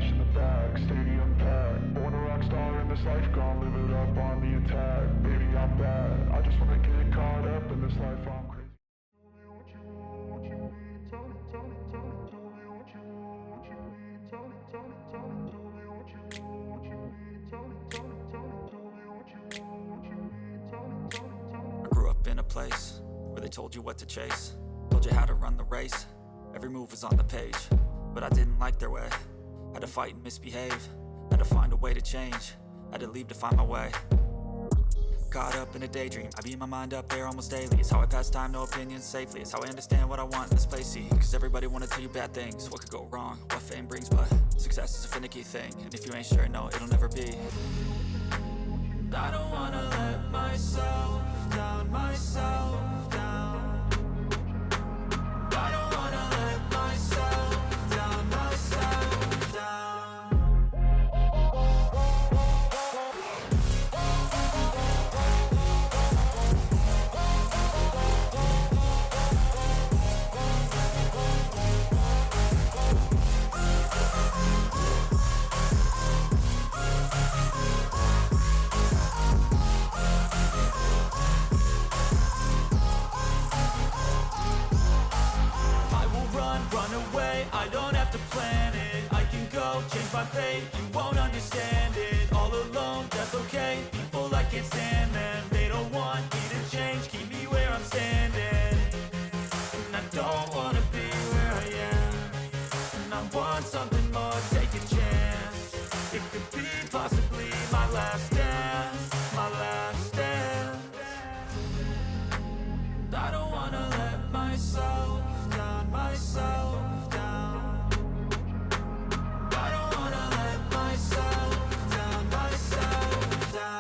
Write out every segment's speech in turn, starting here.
cash in the bag, stadium packed. Born a rock star in this life, gon' live it up on the attack. Baby, I'm bad, I just wanna get caught up in this life, I'm crazy. Tell me what you want, what you need. Tell me, tell me, tell me. Tell me what you want, what you need. Tell me, tell me, tell me. Tell me what you want, what you need. Tell me, tell me, tell me. Tell me what you want, what you need. Tell me, tell me, tell me. I grew up in a place where they told you what to chase, told you how to run the race. Every move was on the page, but I didn't like their way. Had to fight and misbehave, had to find a way to change, had to leave to find my way. Caught up in a daydream, I beat my mind up there almost daily. It's how I pass time, no opinions safely. It's how I understand what I want in this place, see. Cause everybody wanna tell you bad things, what could go wrong, what fame brings. But success is a finicky thing, and if you ain't sure, no, it'll never be. And I don't wanna let myself down, myself down. I don't wanna let myself down, myself down. Run away, I don't have to plan it. I can go, change my fate, you won't understand it. All alone, that's okay, people I can't stand them. They don't want me to change, keep me where I'm standing. And I don't wanna be where I am, and I want something more, take a chance. It could be possibly my last dance, my last dance. And I don't wanna let myself down, myself down. I don't wanna let myself down, myself down.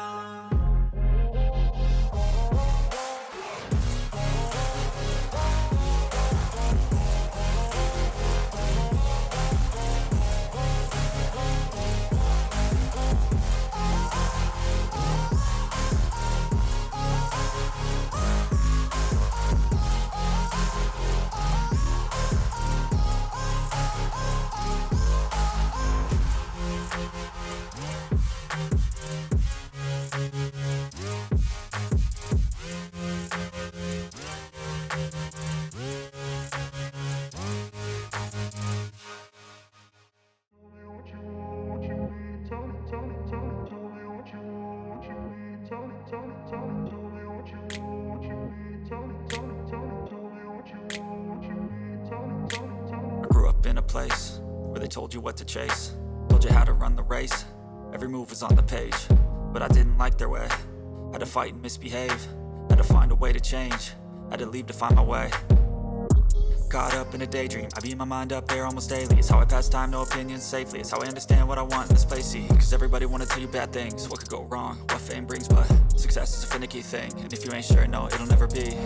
I grew up in a place where they told you what to chase, told you how to run the race. Every move was on the page, but I didn't like their way. Had to fight and misbehave, had to find a way to change, had to leave to find my way. Caught up in a daydream, I beat my mind up there almost daily. It's how I pass time, no opinions safely. It's how I understand what I want in this place, see. Cause everybody wanna tell you bad things, what could go wrong, what fame brings. But success is a finicky thing, and if you ain't sure, no, it'll never be.